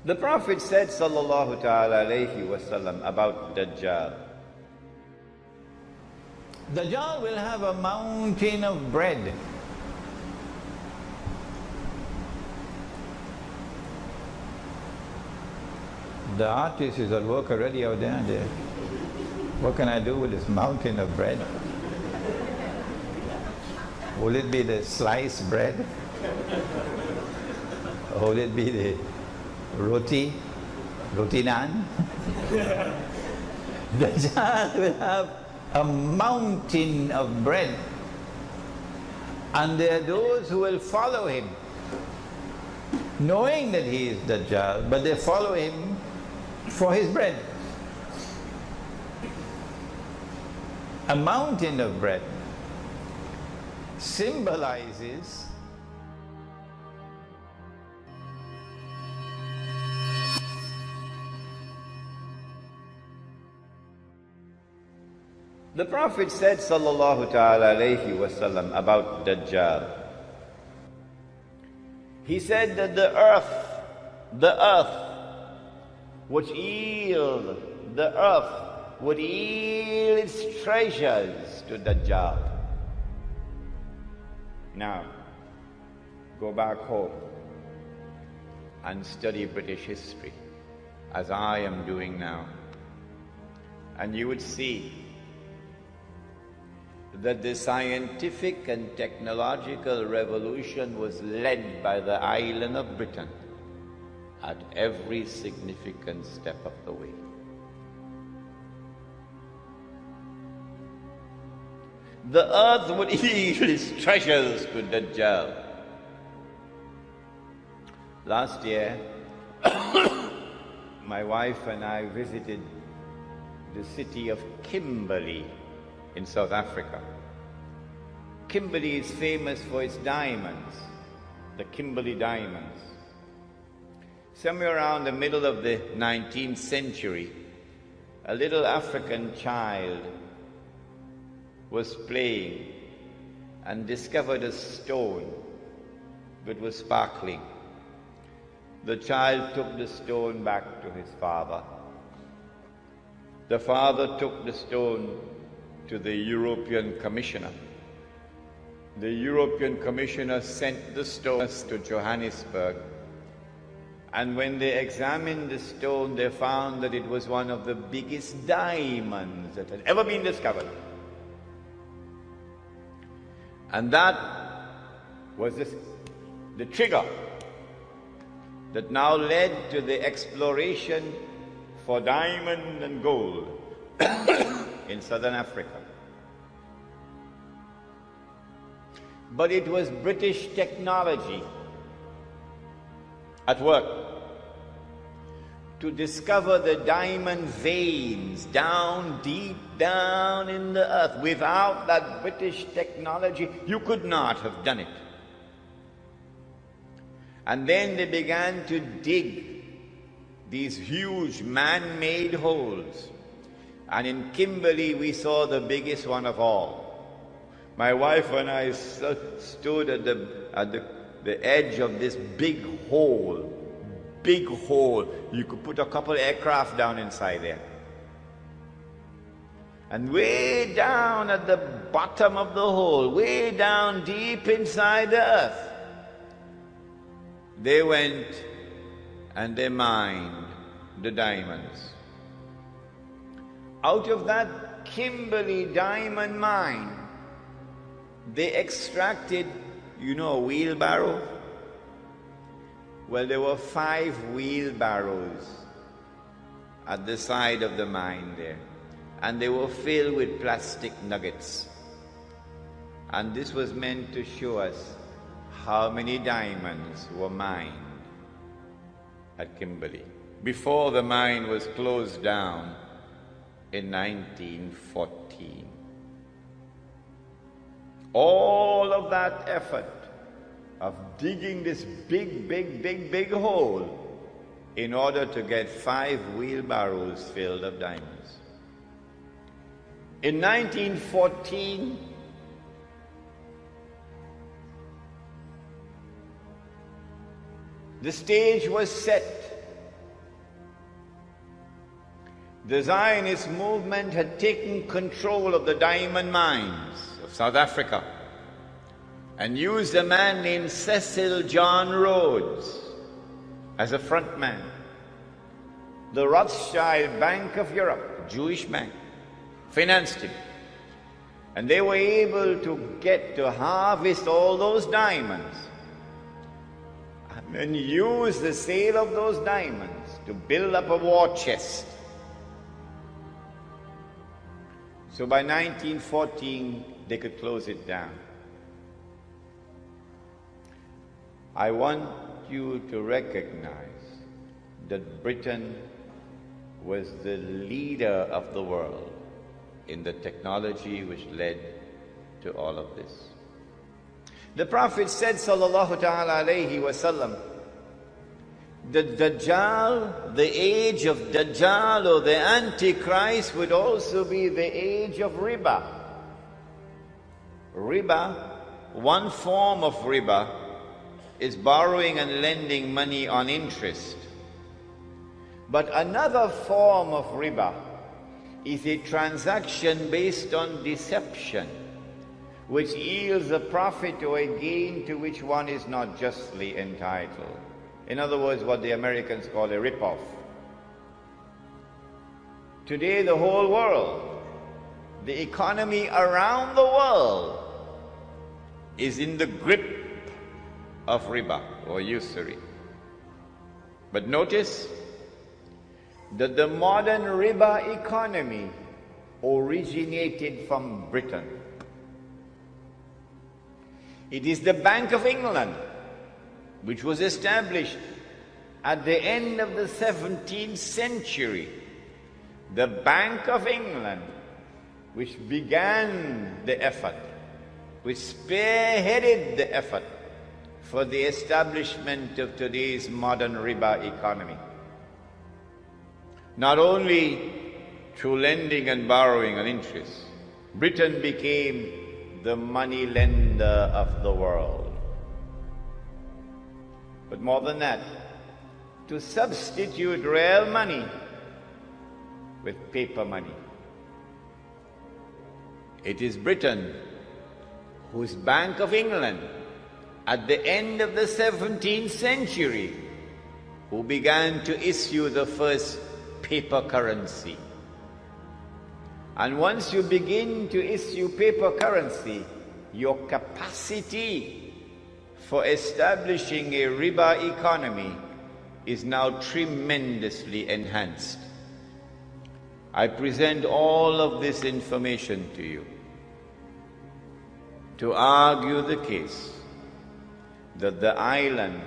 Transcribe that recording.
The Prophet said sallallahu ta'ala alayhi wasallam about Dajjal. Dajjal will have a mountain of bread. The artist is at work already out there. What can I do with this mountain of bread? Will it be the sliced bread? Or will it be the roti naan? Dajjal will have a mountain of bread. And there are those who will follow him, knowing that he is Dajjal, but they follow him for his bread. A mountain of bread symbolizes the Prophet said sallallahu ta'ala alayhi wasallam about Dajjal. He said that the earth would yield its treasures to Dajjal. Now, go back home and study British history, as I am doing now, and you would see that the scientific and technological revolution was led by the island of Britain at every significant step of the way. The earth would yield its treasures to Dajjal. Last year, my wife and I visited the city of Kimberley in South Africa. Kimberley is famous for its diamonds, the Kimberley diamonds. Somewhere around the middle of the 19th century, a little African child was playing and discovered a stone that was sparkling. The child took the stone back to his father. The father took the stone to the European Commissioner. The European Commissioner sent the stones to Johannesburg, and when they examined the stone, they found that it was one of the biggest diamonds that had ever been discovered. And that was the trigger that now led to the exploration for diamond and gold in southern Africa. But it was British technology at work to discover the diamond veins down deep down in the earth. Without that British technology, you could not have done it. And then they began to dig these huge man-made holes. And in Kimberley, we saw the biggest one of all. My wife and I stood at the edge of this big hole. Big hole. You could put a couple aircraft down inside there. And way down at the bottom of the hole, way down deep inside the earth, they went and they mined the diamonds. Out of that Kimberley diamond mine, they extracted, a wheelbarrow? Well, there were 5 wheelbarrows at the side of the mine there, and they were filled with plastic nuggets. And this was meant to show us how many diamonds were mined at Kimberley before the mine was closed down in 1914. All of that effort of digging this big hole in order to get 5 wheelbarrows filled of diamonds. In 1914, the stage was set the Zionist movement had taken control of the diamond mines of South Africa and used a man named Cecil John Rhodes as a front man. The Rothschild Bank of Europe, Jewish bank, financed him. And they were able to harvest all those diamonds and then use the sale of those diamonds to build up a war chest. So by 1914, they could close it down. I want you to recognize that Britain was the leader of the world in the technology which led to all of this. The Prophet said, sallallahu ta'ala alayhi wa sallam, the Dajjal, the age of Dajjal or the Antichrist would also be the age of riba. Riba, one form of riba, is borrowing and lending money on interest. But another form of riba is a transaction based on deception, which yields a profit or a gain to which one is not justly entitled. In other words, what the Americans call a rip-off. Today, the whole world, the economy around the world, is in the grip of riba or usury. But notice that the modern riba economy originated from Britain. It is the Bank of England, which was established at the end of the 17th century. The Bank of England, which began the effort, which spearheaded the effort for the establishment of today's modern riba economy. Not only through lending and borrowing on interest, Britain became the money lender of the world. But more than that, to substitute real money with paper money. It is Britain whose Bank of England at the end of the 17th century who began to issue the first paper currency. And once you begin to issue paper currency, your capacity for establishing a riba economy is now tremendously enhanced. I present all of this information to you to argue the case that the island